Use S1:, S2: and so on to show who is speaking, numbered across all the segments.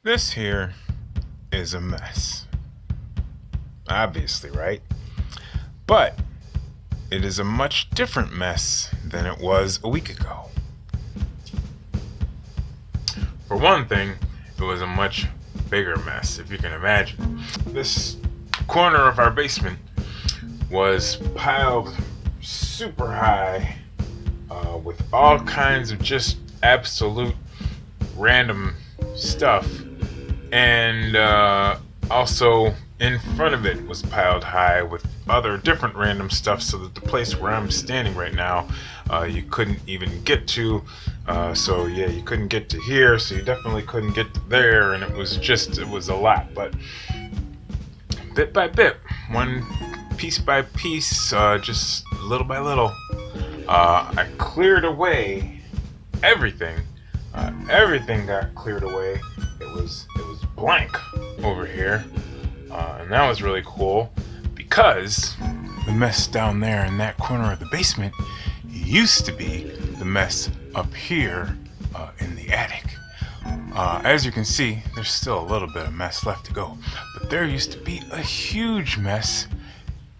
S1: This here is a mess. Obviously, right? But it is a much different mess than it was a week ago. For one thing, it was a much bigger mess, if you can imagine. This corner of our basement was piled super high with all kinds of just absolute random stuff. And also in front of it was piled high with other different random stuff, so that the place where I'm standing right now, you couldn't even get to. So yeah, you couldn't get to here, so you definitely couldn't get to there, and it was a lot. But bit by bit, one piece by piece, just little by little, I cleared away everything. Everything got cleared away. It was blank over here, and that was really cool because the mess down there in that corner of the basement used to be the mess up here in the attic. As you can see, there's still a little bit of mess left to go, but there used to be a huge mess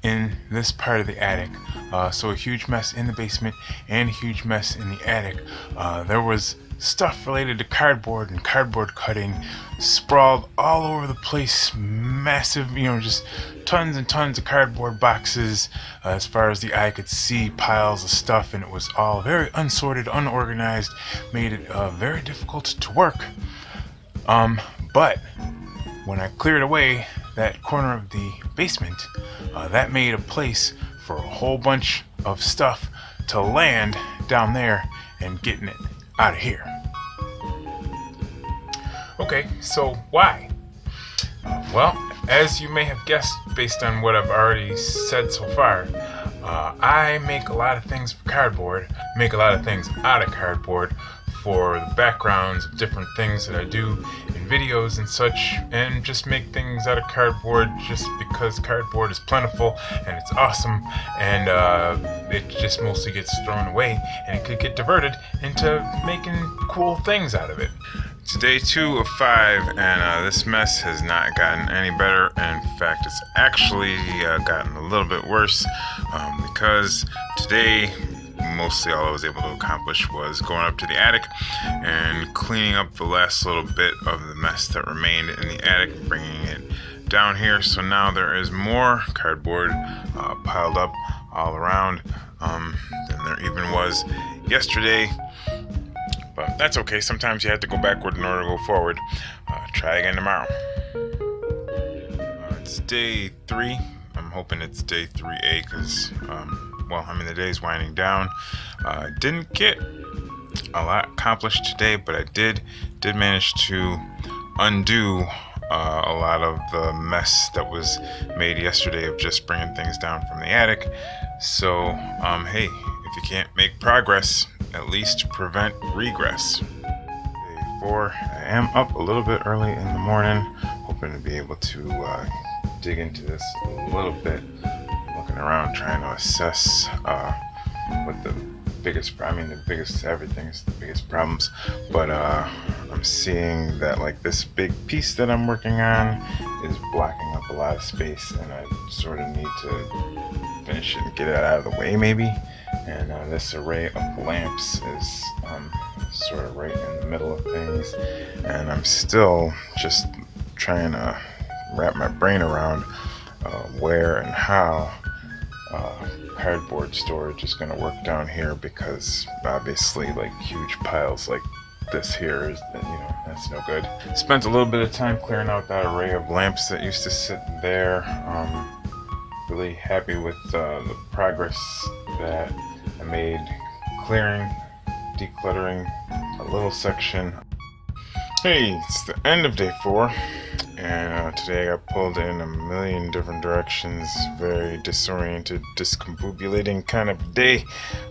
S1: in this part of the attic. So a huge mess in the basement and a huge mess in the attic. There was stuff related to cardboard and cardboard cutting sprawled all over the place. Massive, just tons and tons of cardboard boxes, as far as the eye could see, piles of stuff, and it was all very unsorted, unorganized, made it very difficult to work. But when I cleared away that corner of the basement, that made a place for a whole bunch of stuff to land down there and getting it out of here. Okay, so why? Well, as you may have guessed based on what I've already said so far, I make a lot of things for cardboard, make a lot of things out of cardboard for the backgrounds of different things that I do in videos and such, and just make things out of cardboard just because cardboard is plentiful and it's awesome, and it just mostly gets thrown away, and it could get diverted into making cool things out of it. It's day 2 of 5, and this mess has not gotten any better. In fact, it's actually gotten a little bit worse, because today mostly all I was able to accomplish was going up to the attic and cleaning up the last little bit of the mess that remained in the attic, bringing it down here. So now there is more cardboard piled up all around than there even was yesterday. But that's okay. Sometimes you have to go backward in order to go forward. Try again tomorrow. It's day 3. I'm hoping it's day 3A because, the day's winding down. Didn't get a lot accomplished today, but I did manage to undo a lot of the mess that was made yesterday of just bringing things down from the attic. So, hey, if you can't make progress, at least prevent regress. Day 4, I am up a little bit early in the morning, hoping to be able to dig into this a little bit. Looking around, trying to assess what the biggest everything is the biggest problems. But I'm seeing that this big piece that I'm working on is blocking up a lot of space, and I sort of need to finish it and get it out of the way maybe. And this array of lamps is sort of right in the middle of things, and I'm still just trying to wrap my brain around where and how cardboard storage is going to work down here, because obviously huge piles like this here is, that's no good. Spent a little bit of time clearing out that array of lamps that used to sit there. Really happy with the progress that I made clearing, decluttering a little section. Hey, it's the end of day 4, and today I got pulled in a million different directions. Very disoriented, discombobulating kind of day.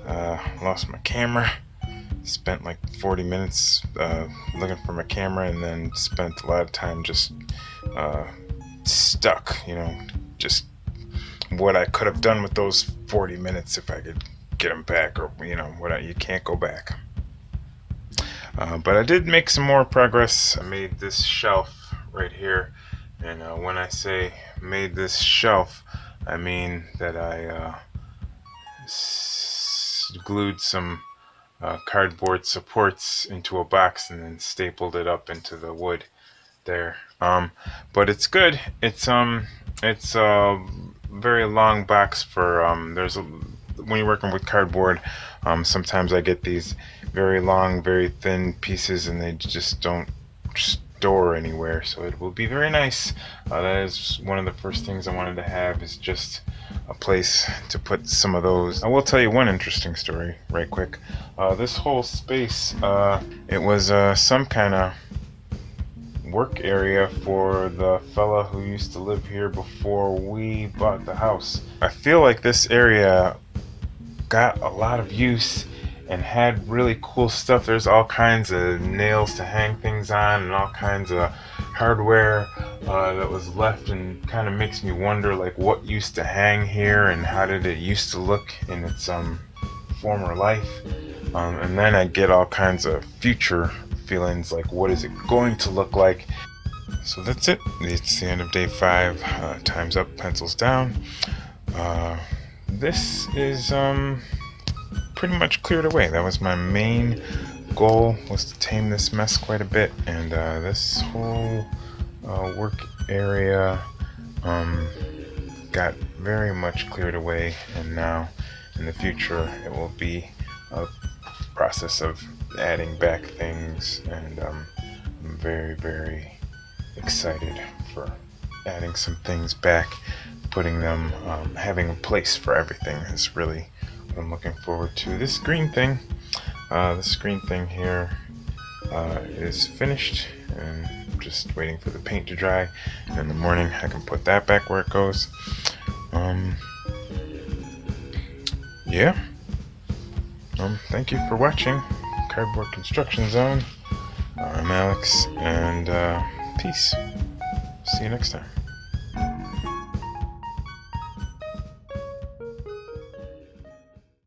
S1: Lost my camera. Spent 40 minutes looking for my camera, and then spent a lot of time just stuck, just what I could have done with those 40 minutes if I could get them back, or you can't go back. But I did make some more progress. I made this shelf right here, and when I say made this shelf, I mean that I glued some cardboard supports into a box and then stapled it up into the wood there. But it's good. It's a very long box for when you're working with cardboard. Sometimes I get these very long, very thin pieces, and they just don't store anywhere. So it will be very nice. That is one of the first things I wanted to have, is just a place to put some of those. I will tell you one interesting story right quick. This whole space, it was some kind of work area for the fella who used to live here before we bought the house. I feel like this area got a lot of use and had really cool stuff. There's all kinds of nails to hang things on and all kinds of hardware that was left, and kind of makes me wonder like what used to hang here and how did it used to look in its former life. And then I get all kinds of future feelings like what is it going to look like. So that's it. It's the end of day 5. Time's up, pencils down. This is pretty much cleared away. That was my main goal, was to tame this mess quite a bit, and this whole work area got very much cleared away, and now in the future it will be a process of adding back things, and I'm very, very excited for adding some things back, putting them, having a place for everything is really what I'm looking forward to. This green thing here is finished, and I'm just waiting for the paint to dry, and in the morning I can put that back where it goes. Yeah. Thank you for watching Cardboard Construction Zone. I'm Alex, and peace. See you next time.